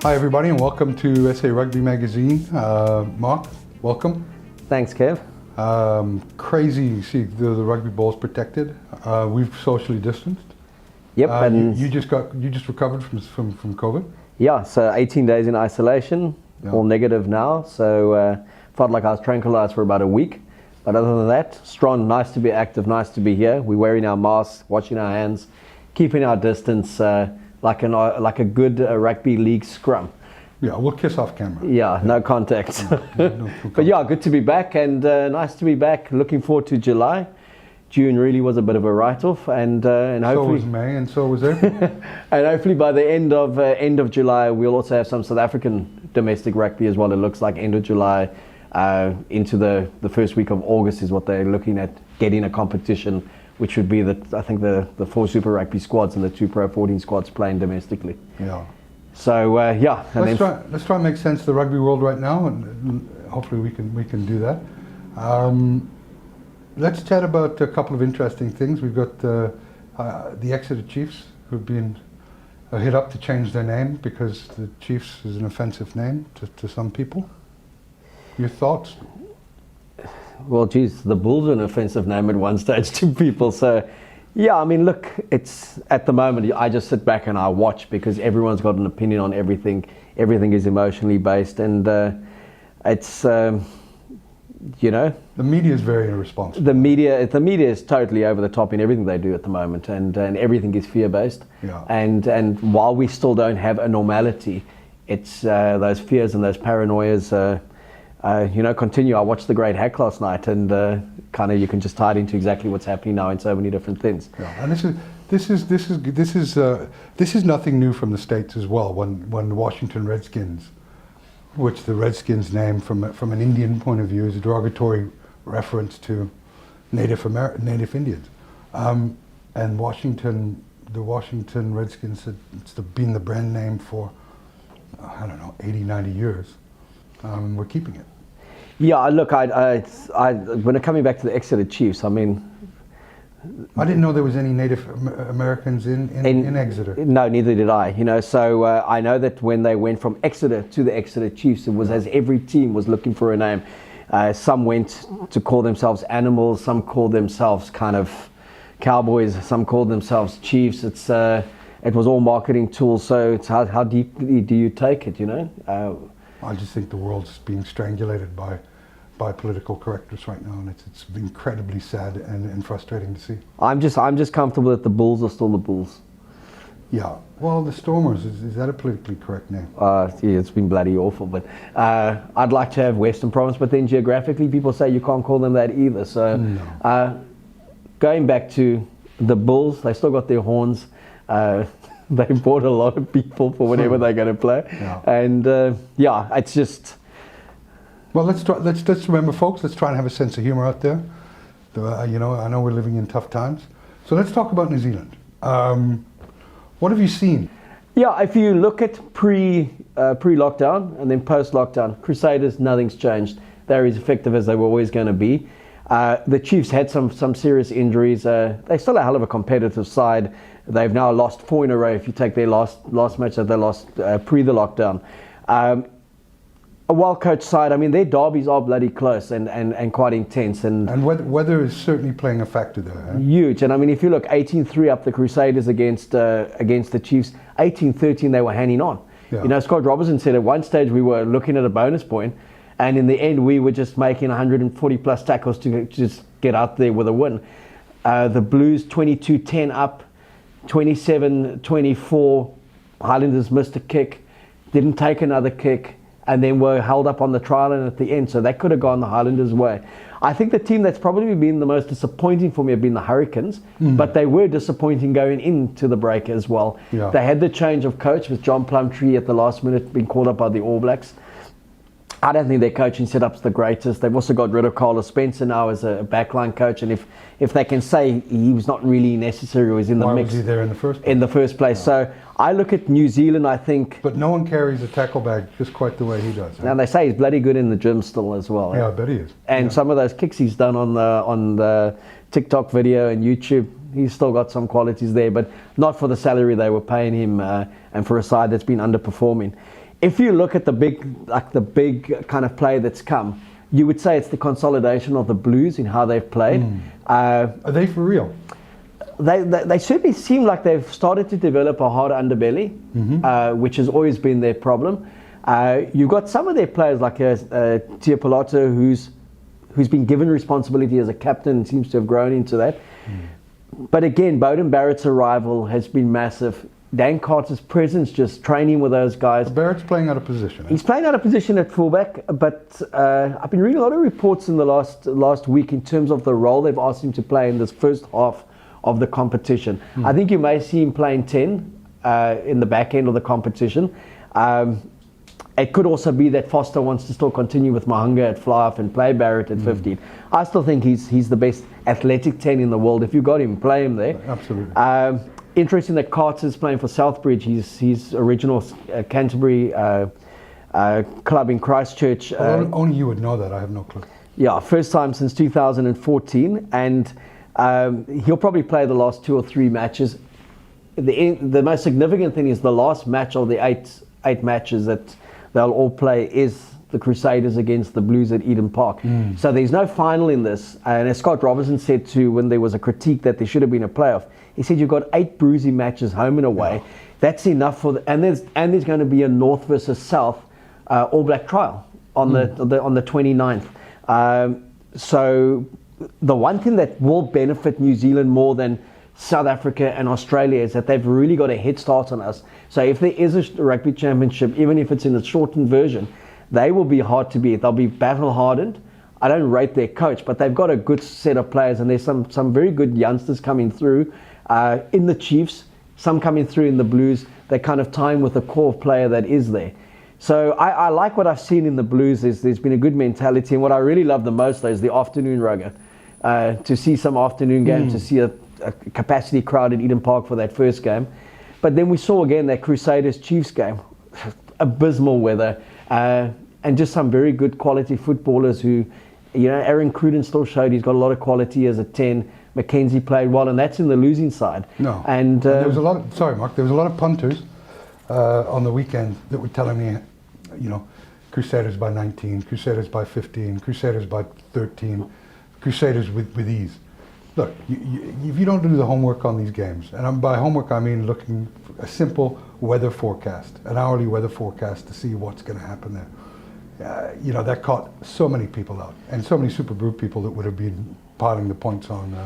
Hi everybody and welcome to SA Rugby Magazine. Mark, welcome. Thanks, Kev. Crazy, you see the rugby ball's protected. We've socially distanced. Yep, and you just recovered from COVID? Yeah, so 18 days in isolation, all negative now, so felt like I was tranquilized for about a week. But other than that, strong, nice to be active, nice to be here. We're wearing our masks, washing our hands, keeping our distance, like a good rugby league scrum. Yeah, we'll kiss off camera. Yeah, no contact. No But yeah, good to be back and nice to be back. Looking forward to July. June really was a bit of a write-off, and hopefully so was May, and so was April. and hopefully by the end of July, we'll also have some South African domestic rugby as well. It looks like end of July into the first week of August is what they're looking at, getting a competition, which would be I think the 4 Super Rugby squads and the 2 Pro 14 squads playing domestically. Yeah. So yeah. Let's try and make sense of the rugby world right now, and hopefully we can do that. Let's chat about a couple of interesting things. We've got the Exeter Chiefs, who've been hit up to change their name because the Chiefs is an offensive name to some people. Your thoughts? Well, geez, the Bulls are an offensive name at one stage to people. So, yeah, I mean, look, it's at the moment, I just sit back and I watch because everyone's got an opinion on everything. Everything is emotionally based, and it's, you know. The media is very irresponsible. The media is totally over the top in everything they do at the moment, and everything is fear-based. Yeah. And while we still don't have a normality, it's those fears and those paranoias. Continue. I watched The Great Hack last night, and kind of you can just tie it into exactly what's happening now in so many different things. Yeah, and this is nothing new from the States as well. When the Washington Redskins, which the Redskins name from an Indian point of view is a derogatory reference to Native Indians, and the Washington Redskins had been the brand name for 80, 90 years. We're keeping it. Yeah, look, when coming back to the Exeter Chiefs, I mean, I didn't know there was any Native Americans in Exeter. No, neither did I. So I know that when they went from Exeter to the Exeter Chiefs, it was as every team was looking for a name. Some went to call themselves Animals, some called themselves kind of Cowboys, some called themselves Chiefs. It was all marketing tools. So it's how deeply do you take it? I just think the world's being strangulated by political correctness right now, and it's incredibly sad and frustrating to see. I'm just comfortable that the Bulls are still the Bulls. Yeah. Well, the Stormers, is that a politically correct name? Yeah, it's been bloody awful, but I'd like to have Western Province, but then geographically people say you can't call them that either. So going back to the Bulls, they still got their horns. They bought a lot of people for whenever they're going to play, and it's just. Well, let's remember, folks. Let's try and have a sense of humor out there. I know we're living in tough times, so let's talk about New Zealand. What have you seen? Yeah, if you look at pre-lockdown and then post-lockdown, Crusaders, nothing's changed. They're as effective as they were always going to be. The Chiefs had some serious injuries. They're still a hell of a competitive side. They've now lost 4 in a row if you take their last match that they lost pre the lockdown. A well-coached side, I mean, their derbies are bloody close and quite intense. And weather is certainly playing a factor there. Eh? Huge. And I mean, if you look, 18-3 up the Crusaders against the Chiefs, 18-13 they were hanging on. Yeah. Scott Robertson said at one stage we were looking at a bonus point, and in the end we were just making 140 plus tackles to just get out there with a win. The Blues 22-10 up, 27-24, Highlanders missed a kick, didn't take another kick, and then were held up on the trial and at the end, so that could have gone the Highlanders' way. I think the team that's probably been the most disappointing for me have been the Hurricanes, but they were disappointing going into the break as well. Yeah. They had the change of coach with John Plumtree at the last minute being called up by the All Blacks. I don't think their coaching setup's the greatest. They've also got rid of Carlos Spencer now as a backline coach, and if they can say he was not really necessary or was in the mix. Why was he there in the first place? In the first place. Yeah. So I look at New Zealand, I think. But no one carries a tackle bag just quite the way he does. Now they say he's bloody good in the gym still as well. Yeah, I bet he is. And some of those kicks he's done on the TikTok video and YouTube, he's still got some qualities there, but not for the salary they were paying him, and for a side that's been underperforming. if you look at the big kind of play that's come, you would say it's the consolidation of the Blues in how they've played. Are they for real? They certainly seem like they've started to develop a hard underbelly, which has always been their problem. You've got some of their players like Tiapolato, who's been given responsibility as a captain and seems to have grown into that. But again, Beauden Barrett's arrival has been massive. Dan Carter's presence, just training with those guys. Barrett's playing out of position. He's playing out of position at fullback, but I've been reading a lot of reports in the last week in terms of the role they've asked him to play in this first half of the competition. I think you may see him playing 10 in the back end of the competition. It could also be that Foster wants to still continue with Mahunga at fly-off and play Barrett at 15. I still think he's the best athletic 10 in the world. If you got him, play him there. Absolutely. Interesting that Carter's playing for Southbridge. He's original Canterbury club in Christchurch. Only you would know that. I have no clue. Yeah, first time since 2014, and he'll probably play the last 2 or 3 matches. The most significant thing is the last match of the eight matches that they'll all play is the Crusaders against the Blues at Eden Park. So there's no final in this. And as Scott Robertson said too, when there was a critique that there should have been a playoff, he said you've got 8 bruising matches home and away. Yeah. That's enough for and there's going to be a North versus South All Black trial on the 29th. So the one thing that will benefit New Zealand more than South Africa and Australia is that they've really got a head start on us. So if there is a rugby championship, even if it's in a shortened version, they will be hard to beat. They'll be battle hardened. I don't rate their coach, but they've got a good set of players, and there's some very good youngsters coming through in the Chiefs, some coming through in the Blues. They kind of time with the core player that is there. So I like what I've seen in the Blues. There's been a good mentality, and what I really love the most though is the afternoon rugger. To see some afternoon games, to see a capacity crowd at Eden Park for that first game. But then we saw again that Crusaders-Chiefs game. Abysmal weather, and just some very good quality footballers who, Aaron Cruden still showed he's got a lot of quality as a 10. Mackenzie played well, and that's in the losing side. No, and there was a lot. Sorry, Mark. There was a lot of punters on the weekend that were telling me, Crusaders by 19, Crusaders by 15, Crusaders by 13, Crusaders with ease. Look, if you don't do the homework on these games, and by homework I mean looking for a simple weather forecast, an hourly weather forecast to see what's going to happen there. That caught so many people out, and so many Super Brew people that would have been piling the points on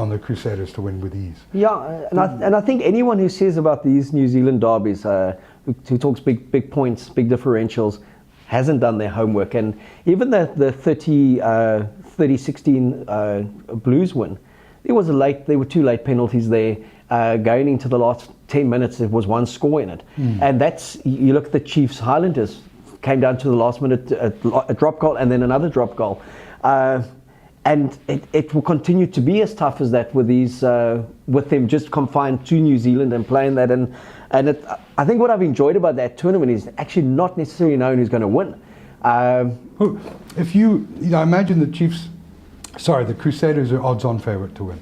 the Crusaders to win with ease. Yeah, and I think anyone who says about these New Zealand derbies, who talks big points, big differentials, hasn't done their homework. And even the 30-16 Blues win, there were 2 late penalties there. Going into the last 10 minutes, there was 1 score in it. And you look at the Chiefs Highlanders, came down to the last minute, a drop goal and then another drop goal. And it will continue to be as tough as that with with them just confined to New Zealand and playing that. And I think what I've enjoyed about that tournament is actually not necessarily knowing who's going to win. If you imagine the Crusaders are odds-on favourite to win.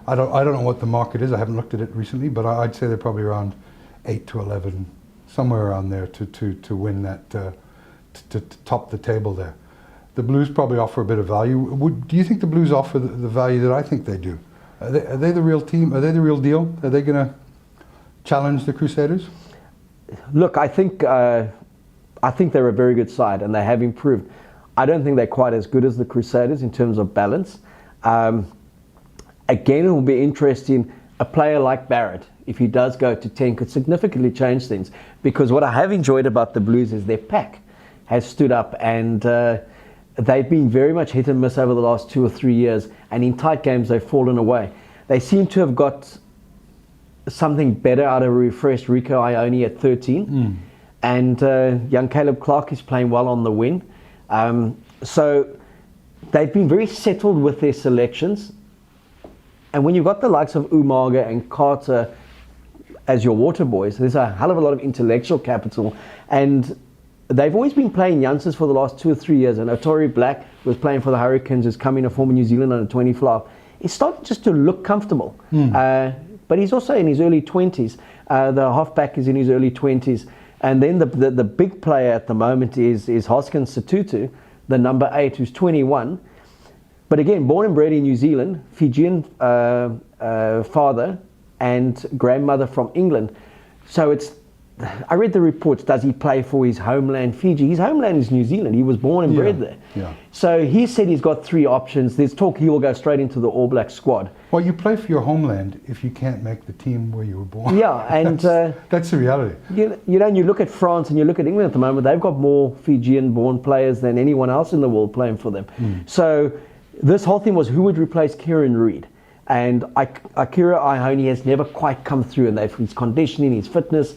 I don't know what the market is. I haven't looked at it recently, but I'd say they're probably around 8 to 11, somewhere around there to win that, to top the table there. The Blues probably offer a bit of value. Do you think the Blues offer the value that I think they do? Are they the real team? Are they the real deal? Are they going to challenge the Crusaders? Look, I think they're a very good side, and they have improved. I don't think they're quite as good as the Crusaders in terms of balance. Again, it will be interesting. A player like Barrett, if he does go to 10, could significantly change things. Because what I have enjoyed about the Blues is their pack has stood up, and they've been very much hit and miss over the last 2 or 3 years. And in tight games, they've fallen away. They seem to have got something better out of a refreshed Rico Ione at 13. And young Caleb Clark is playing well on the wing. So they've been very settled with their selections. And when you've got the likes of Umaga and Carter as your water boys, there's a hell of a lot of intellectual capital. And they've always been playing youngsters for the last 2 or 3 years. And Otori Black was playing for the Hurricanes, is coming a former New Zealand under 20 flop. He's starting just to look comfortable. But he's also in his early 20s. The halfback is in his early 20s. And then the big player at the moment is Hoskins Sotutu, the number 8, who's 21. But again, born and bred in New Zealand, Fijian father and grandmother from England. So I read the reports, does he play for his homeland, Fiji? His homeland is New Zealand. He was born and bred there. Yeah. So he said he's got 3 options. There's talk he will go straight into the All Black squad. Well, you play for your homeland if you can't make the team where you were born. Yeah, and that's the reality. You know, you look at France and you look at England at the moment, they've got more Fijian-born players than anyone else in the world playing for them. So this whole thing was who would replace Kieran Reid. And Akira Ihone has never quite come through, and his conditioning, his fitness.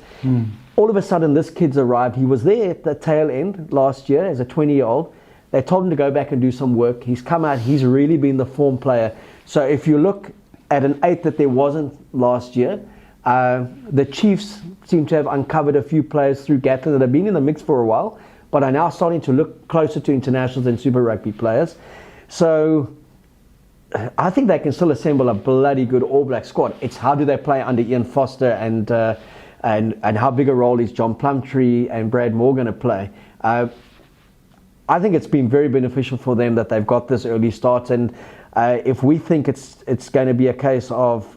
All of a sudden, this kid's arrived. He was there at the tail end last year as a 20-year-old. They told him to go back and do some work. He's come out. He's really been the form player. So if you look at an 8 that there wasn't last year, the Chiefs seem to have uncovered a few players through Gatland that have been in the mix for a while, but are now starting to look closer to internationals and Super Rugby players. So I think they can still assemble a bloody good All Black squad. It's how do they play under Ian Foster and how big a role is John Plumtree and Brad Moore going to play. I think it's been very beneficial for them that they've got this early start, and if we think it's going to be a case of,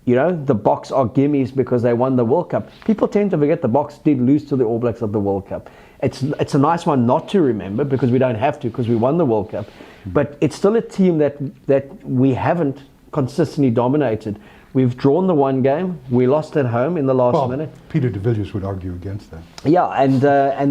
you know, the Boks are gimmies because they won the World Cup, people tend to forget the Boks did lose to the All Blacks at the World Cup. It's a nice one not to remember because we don't have to, because we won the World Cup. But it's still a team that we haven't consistently dominated. We've drawn the one game. We lost at home in the last minute. Peter de Villiers would argue against that. Yeah, and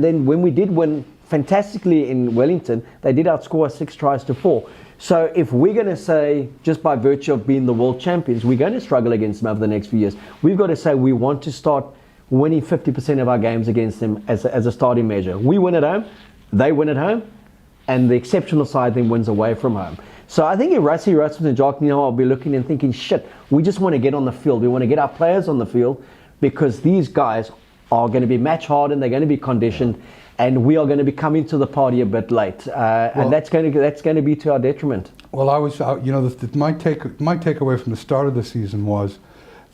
then when we did win fantastically in Wellington, they did outscore us 6-4. So if we're going to say, just by virtue of being the world champions, we're going to struggle against them over the next few years, we've got to say we want to start winning 50% of our games against them as a starting measure. We win at home, they win at home, and the exceptional side then wins away from home. So I think if Rassie Russell and Jock Nino will be looking and thinking, shit, we just want to get on the field. We want to get our players on the field because these guys are going to be match hardened, they're going to be conditioned, and we are going to be coming to the party a bit late. And that's going to be to our detriment. Well, my takeaway from the start of the season was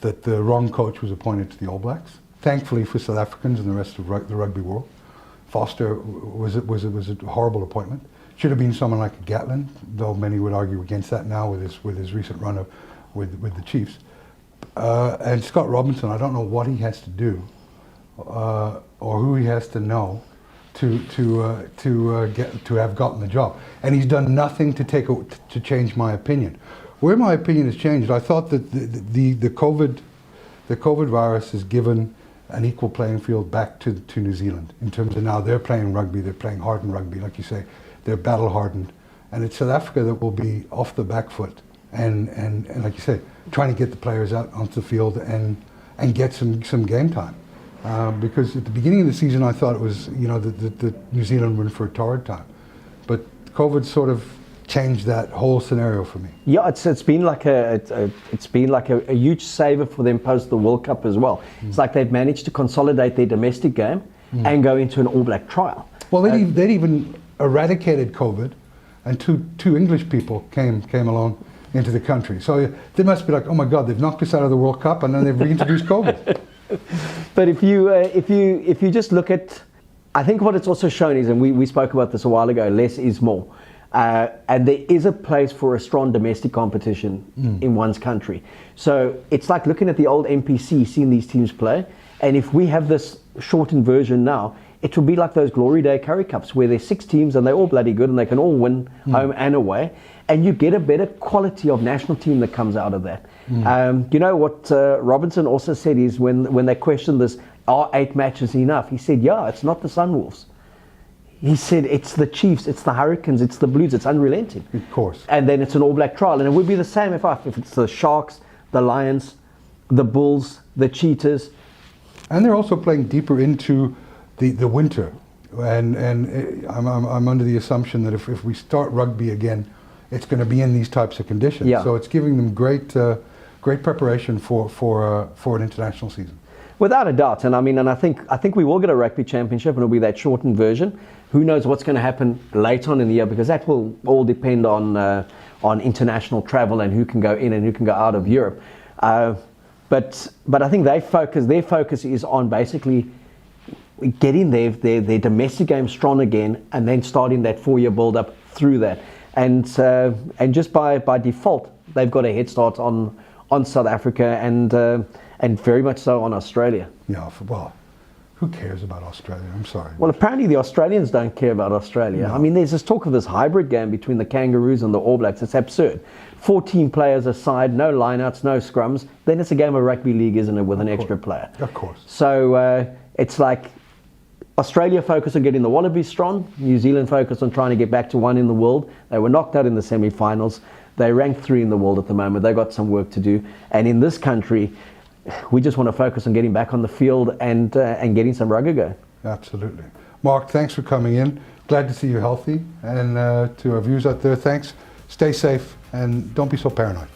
that the wrong coach was appointed to the All Blacks. Thankfully for South Africans and the rest of the rugby world, Foster was a horrible appointment. Should have been someone like Gatland, though many would argue against that now with his recent run with the Chiefs. And Scott Robinson, I don't know what he has to do or who he has to know to have gotten the job. And he's done nothing to change my opinion. Where my opinion has changed, I thought that the COVID virus has given an equal playing field back to New Zealand in terms of now they're playing rugby, they're playing hardened rugby, like you say, they're battle hardened, and it's South Africa that will be off the back foot and like you say, trying to get the players out onto the field and get some game time. Because at the beginning of the season I thought it was, you know, the New Zealand were in for a torrid time, but COVID sort of changed that whole scenario for me. Yeah, it's been like a huge saver for them post the World Cup as well. It's like they've managed to consolidate their domestic game and go into an All Black trial. Well, they'd even eradicated COVID, and two English people came along into the country. So they must be like, oh my God, they've knocked us out of the World Cup, and then they've reintroduced COVID. But if you just look at, I think what it's also shown is, and we spoke about this a while ago, less is more. And there is a place for a strong domestic competition in one's country. So it's like looking at the old NPC, seeing these teams play. And if we have this shortened version now, it will be like those Glory Day Curry Cups where there's 6 teams and they're all bloody good and they can all win home and away. And you get a better quality of national team that comes out of that. You know what Robinson also said is when they questioned this, are 8 matches enough? He said, yeah, it's not the Sunwolves. He said it's the Chiefs, it's the Hurricanes, it's the Blues, it's unrelenting. Of course. And then it's an All Black trial. And it would be the same if it's the Sharks, the Lions, the Bulls, the Cheetahs. And they're also playing deeper into the winter. And I'm under the assumption that if we start rugby again, it's going to be in these types of conditions. Yeah. So it's giving them great preparation for an international season. Without a doubt, and I think we will get a rugby championship, and it'll be that shortened version. Who knows what's going to happen later on in the year, because that will all depend on international travel and who can go in and who can go out of Europe. But I think their focus is on basically getting their domestic game strong again, and then starting that 4-year build-up through that. And just by default, they've got a head start on South Africa and very much so on Australia. Yeah, well, who cares about Australia? I'm sorry. Well, apparently the Australians don't care about Australia. No. I mean, there's this talk of this hybrid game between the Kangaroos and the All Blacks. It's absurd. 14 players aside, no lineouts, no scrums. Then it's a game of rugby league, isn't it, with an extra player? Of course. So it's like Australia focused on getting the Wallabies strong. New Zealand focused on trying to get back to 1 in the world. They were knocked out in the semi-finals. They rank 3 in the world at the moment. They've got some work to do. And in this country, we just want to focus on getting back on the field and getting some rugby going. Absolutely. Mark, thanks for coming in. Glad to see you healthy. And to our viewers out there, thanks. Stay safe and don't be so paranoid.